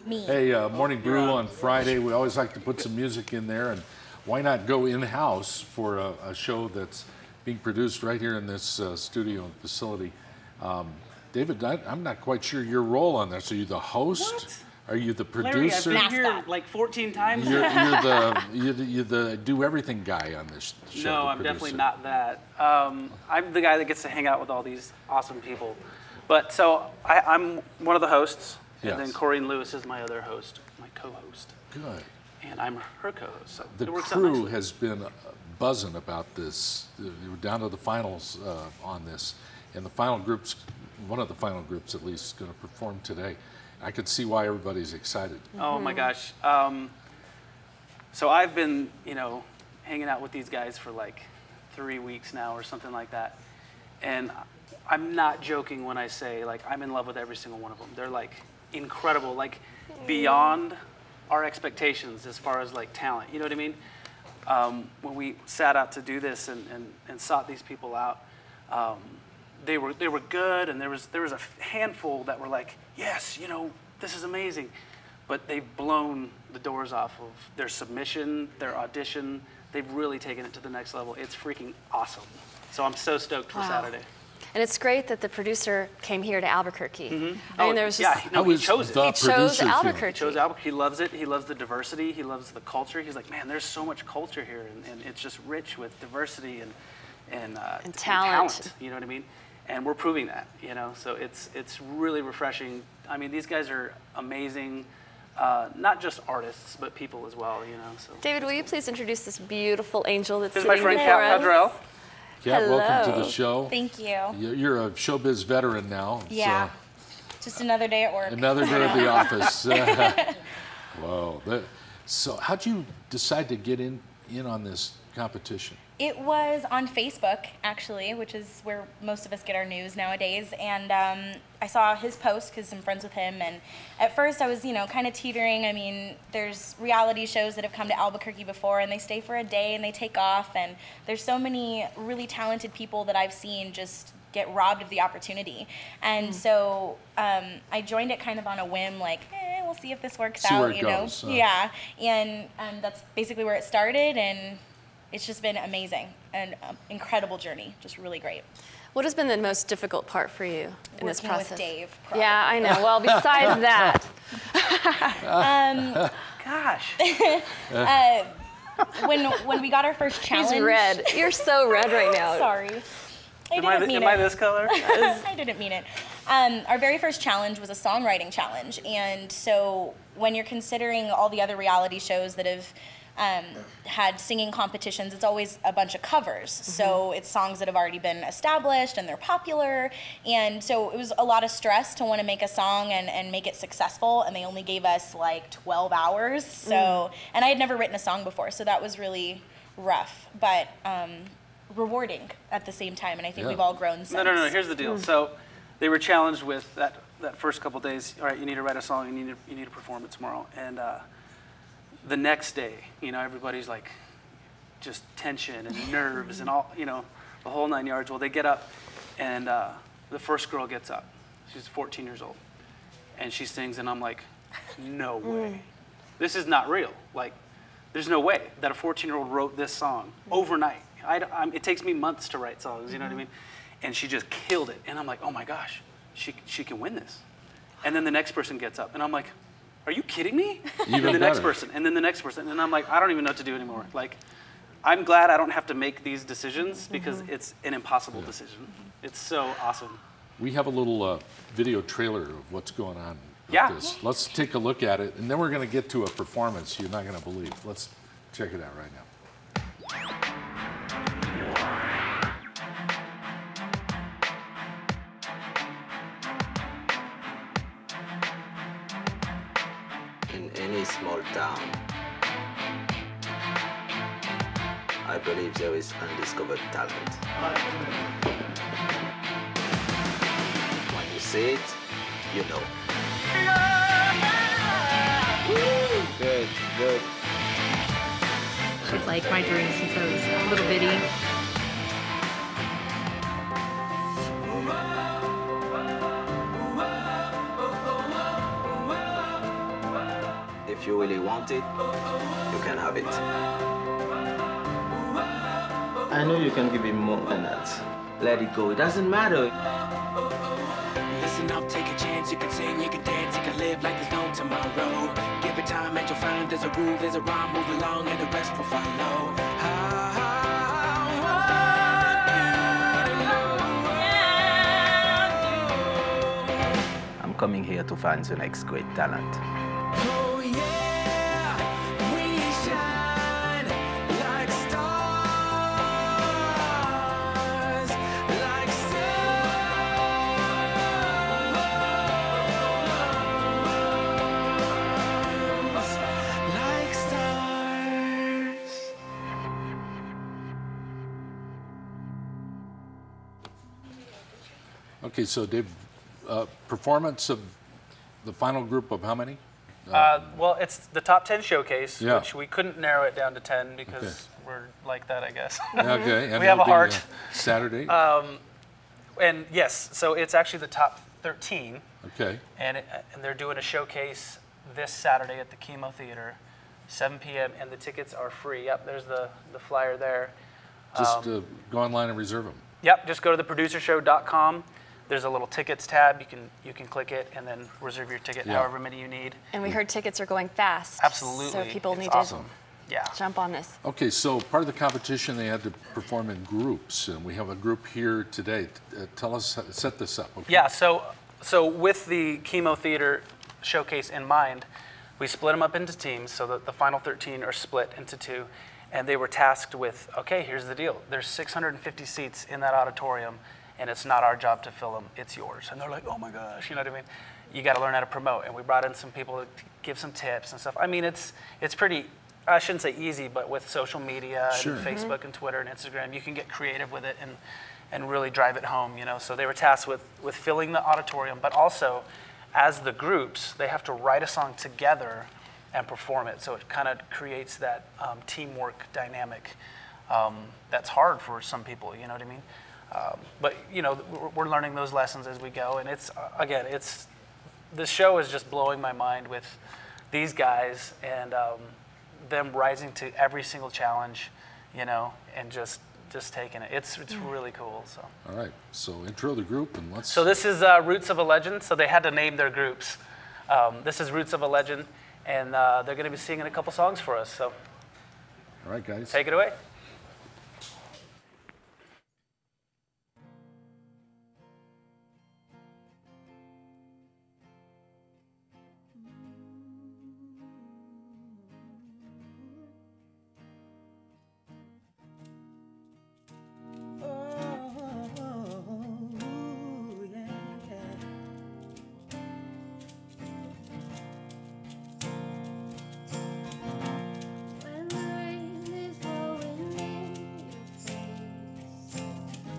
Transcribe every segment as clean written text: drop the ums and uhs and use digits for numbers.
Me. Hey, Morning Brew on Friday. We always like to put some music in there, and why not go in-house for a show that's being produced right here in this studio and facility. David, I'm not quite sure your role on this. Are you the host? What? Are you the Larry, producer? I've been here like 14 times. You're the do everything guy on this show. No, I'm definitely not that. I'm the guy that gets to hang out with all these awesome people. But so I'm one of the hosts, Yes. and then Corrine Lewis is my other host, my co-host. Good. And I'm her co-host. So The it works out crew nicely. has been buzzing about this. We're down to the finals on this, and the final groups, one of the final groups at least, is going to perform today. I could see why everybody's excited. Oh my gosh. So I've been, hanging out with these guys for like 3 weeks now or something like that. And I'm not joking when I say like I'm in love with every single one of them. They're like incredible, like beyond our expectations as far as like talent. You know what I mean? When we sat out to do this and sought these people out, they were good, and there was a handful that were like, yes, this is amazing, but they've blown the doors off of their submission, their audition. They've really taken it to the next level. It's freaking awesome. So I'm so stoked for Saturday. And it's great that the producer came here to Albuquerque. Mm-hmm. I mean, there's just, he chose it. He chose Albuquerque. He chose Albuquerque. He loves it. He loves the diversity. He loves the culture. He's like, man, there's so much culture here, and it's just rich with diversity and talent. You know what I mean? And we're proving that. So it's really refreshing. I mean, these guys are amazing. Not just artists, but people as well. So David, will you please introduce this beautiful angel that's this is my sitting friend before Kat us? Padrell. Kat, welcome to the show. Thank you. You're a showbiz veteran now. Yeah. So Just another day at work. another day at the office. Whoa. So how'd you decide to get in on this competition? It was on Facebook, actually, which is where most of us get our news nowadays. And I saw his post because I'm friends with him. And at first I was, kind of teetering. I mean, there's reality shows that have come to Albuquerque before, and they stay for a day and they take off. And there's so many really talented people that I've seen just get robbed of the opportunity. And so I joined it kind of on a whim, like, we'll see if this works out, where it goes, Yeah. And that's basically where it started. And it's just been amazing, an incredible journey, just really great. What has been the most difficult part for you in this Working process? with Dave, probably. Yeah, I know. Well, besides that. Gosh. When we got our first challenge. He's red. You're so red right now. Sorry. Am I this color? I didn't mean it. Our very first challenge was a songwriting challenge. And so when you're considering all the other reality shows that have had singing competitions, it's always a bunch of covers. So it's songs that have already been established and they're popular. And so it was a lot of stress to want to make a song and make it successful. And they only gave us like 12 hours. So, and I had never written a song before, so that was really rough, but rewarding at the same time. And I think we've all grown since. No. Here's the deal. So they were challenged with that first couple days. All right, you need to write a song. You need to perform it tomorrow. And the next day, everybody's like just tension and nerves and all, the whole 9 yards. Well, they get up, and the first girl gets up. She's 14 years old, and she sings, and I'm like, no way. This is not real. Like, there's no way that a 14-year-old wrote this song overnight. It takes me months to write songs, you know what I mean? And she just killed it, and I'm like, oh my gosh, she can win this. And then the next person gets up, and I'm like, are you kidding me? And then the next person, and then the next person. And I'm like, I don't even know what to do anymore. Like, I'm glad I don't have to make these decisions because it's an impossible decision. It's so awesome. We have a little video trailer of what's going on with this. Let's take a look at it, and then we're going to get to a performance you're not going to believe. Let's check it out right now. In any small town, I believe there is undiscovered talent. When you see it, you know. Good, good. It's like my dream since I was a little bitty. want it, you can have it. I know you can give him more than that. Let it go. It doesn't matter. Listen up, take a chance. You can sing, you can dance, you can live like there's no tomorrow. Give it time and you'll find there's a groove, there's a rhyme. Move along and the rest will follow. I'm coming here to find the next great talent. Oh yeah, we shine like stars, like stars. Okay, so Dave, performance of the final group of how many? Well, it's the top 10 showcase, Yeah. which we couldn't narrow it down to 10 because we're like that, I guess. Okay, and We have it'll a be, heart. Saturday. And yes, so it's actually the top 13, Okay. and they're doing a showcase this Saturday at the Chemo Theater, 7 p.m., and the tickets are free. Yep, there's the flyer there. Just go online and reserve them. Yep, just go to theproducershow.com. There's a little tickets tab. You can click it and then reserve your ticket, Yeah. however many you need. And we heard tickets are going fast. Absolutely. So people It's need awesome. to Yeah. jump on this. Okay, so part of the competition, they had to perform in groups, and we have a group here today. Tell us, set this up. Okay? Yeah, so with the Chemo Theater showcase in mind, we split them up into teams so that the final 13 are split into two, and they were tasked with, okay, here's the deal. There's 650 seats in that auditorium, and it's not our job to fill them, it's yours. And they're like, oh my gosh, you know what I mean? You got to learn how to promote, and we brought in some people to give some tips and stuff. I mean, it's pretty, I shouldn't say easy, but with social media Sure. and Facebook and Twitter and Instagram, you can get creative with it and really drive it home, you know. So they were tasked with filling the auditorium, but also as the groups, they have to write a song together and perform it. So it kind of creates that teamwork dynamic that's hard for some people, you know what I mean? But you know, we're learning those lessons as we go, and it's again, this show is just blowing my mind with these guys and them rising to every single challenge, you know, and just taking it. It's really cool. So. All right, so intro the group and let's... So this is Roots of a Legend. So they had to name their groups. This is Roots of a Legend, and they're going to be singing a couple songs for us. So All right, guys. take it away. When the rain is blowing in your face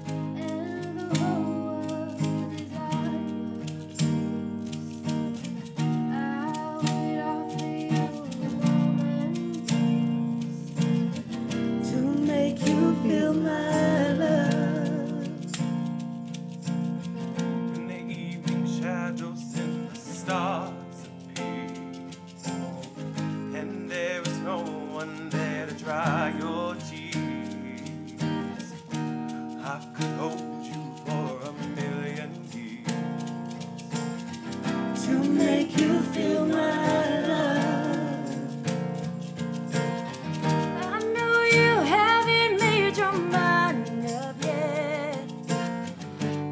and the whole world is at your feet, I will offer you a warm embrace to make you feel my love. When the evening shadows and the stars appear, and there is no one there to dry your tears, I could hold you for 1,000,000 years To make you feel my love. I know you haven't made your mind up yet,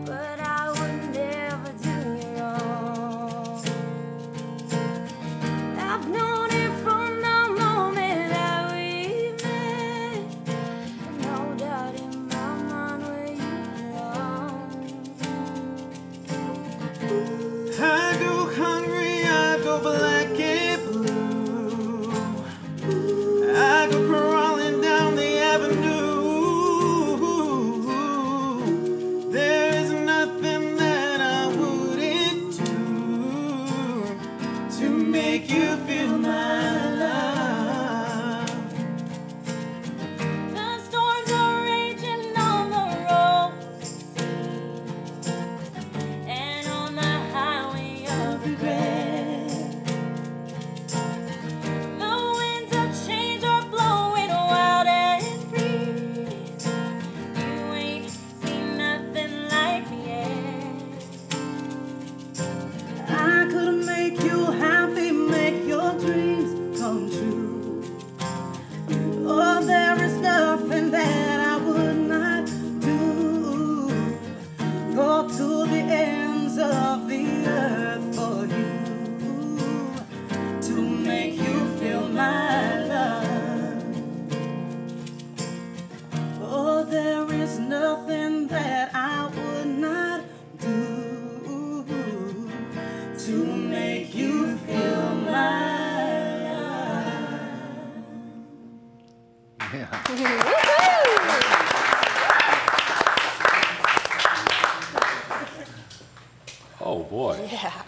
but I would never do you wrong. I've known it from the moment that we met. No doubt in my mind where you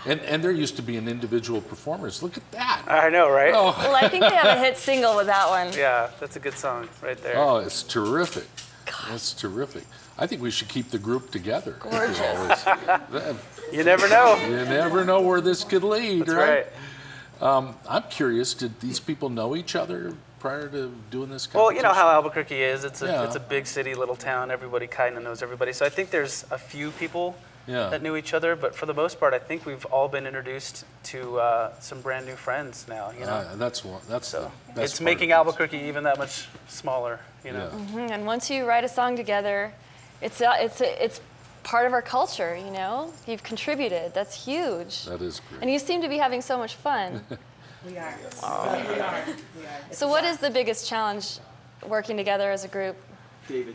And they're used to being individual performers. Look at that. I know, right? Oh, Well, I think they have a hit single with that one. Yeah, that's a good song right there. oh, it's terrific. It's terrific. I think we should keep the group together. Gorgeous. You never know. You never know where this could lead, That's right? right. I'm curious, did these people know each other prior to doing this Well, you know competition? how Albuquerque is. It's Yeah. a big city, little town. Everybody kind of knows everybody. So I think there's a few people Yeah. that knew each other, but for the most part, I think we've all been introduced to some brand new friends now. You know, That's the best it's part making of this. Albuquerque even that much smaller. You know. Yeah. And once you write a song together, it's part of our culture, you know? You've contributed. That's huge. That is great. And you seem to be having so much fun. We are. We are. So what is the biggest challenge working together as a group? David.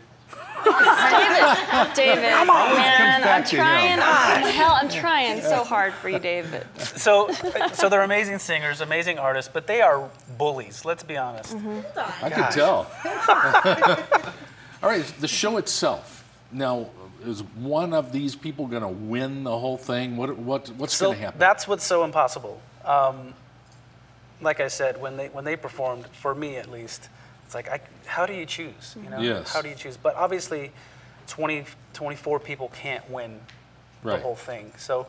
David, come on, man, I'm back to trying. I'm trying so hard for you, David. So they're amazing singers, amazing artists, but they are bullies. Let's be honest. I could tell. All right, the show itself. Now, is one of these people going to win the whole thing? What's So going to happen? that's what's so impossible. Like I said, when they performed, for me at least, it's like, how do you choose? You know, Yes. how do you choose? But obviously, 24 people can't win the Right. whole thing. So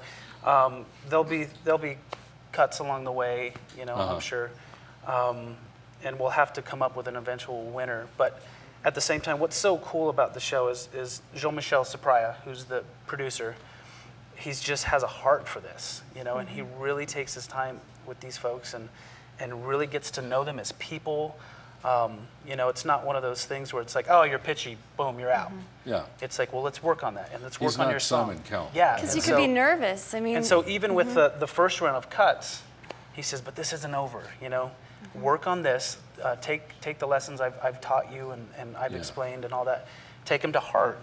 there'll be cuts along the way. You know, I'm sure, and we'll have to come up with an eventual winner. But at the same time, what's so cool about the show is Jean-Michel Sapraya, who's the producer. He just has a heart for this, you know, and he really takes his time with these folks and really gets to know them as people. You know, it's not one of those things where it's like, oh, you're pitchy, boom, you're out. Yeah. It's like, well, let's work on that, and let's work He's on not your song. Simon Cowell. Yeah, Because and you could be so- nervous. I mean, And so even with the first round of cuts, he says, but this isn't over, you know? Work on this, take the lessons I've taught you and I've Yeah. explained and all that, take them to heart,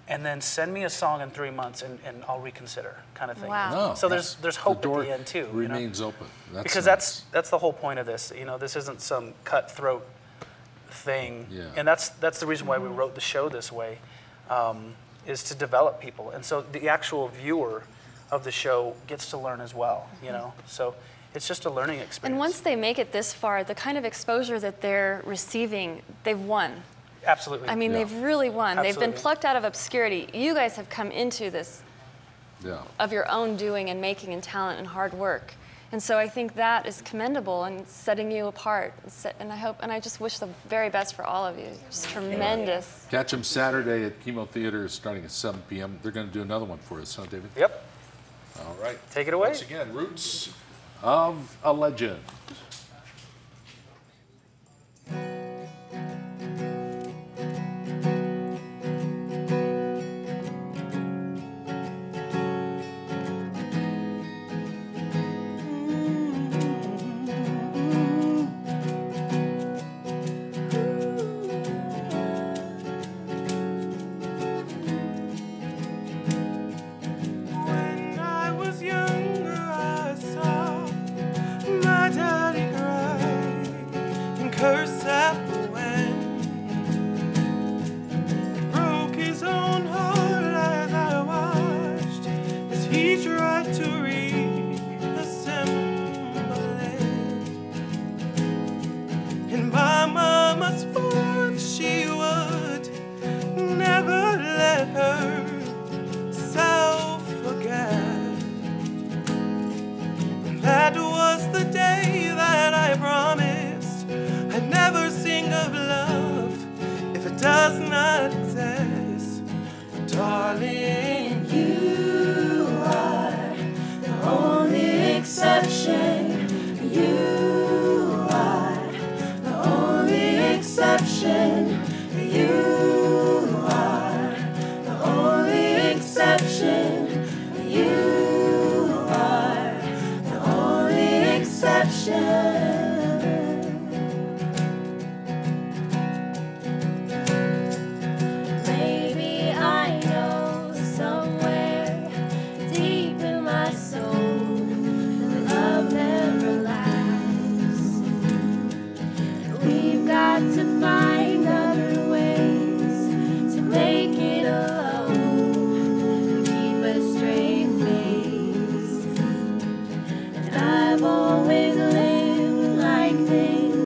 and then send me a song in 3 months and I'll reconsider, kind of thing. Wow. No, So there's hope the door at the end too. you know? remains open. Because nice. that's the whole point of this. You know, this isn't some cutthroat thing, Yeah. and that's the reason why we wrote the show this way, is to develop people, and so the actual viewer of the show gets to learn as well. You know, so it's just a learning experience. and once they make it this far, the kind of exposure that they're receiving, they've won. Absolutely. I mean, Yeah. they've really won. They've been Absolutely. plucked out of obscurity. You guys have come into this Yeah. of your own doing and making and talent and hard work. And so I think that is commendable and setting you apart. And I just wish the very best for all of you. It's tremendous. Catch them Saturday at Chemo Theater starting at 7 p.m. They're going to do another one for us, huh, David? Yep. All right. Take it away. Once again, Roots of a Legend.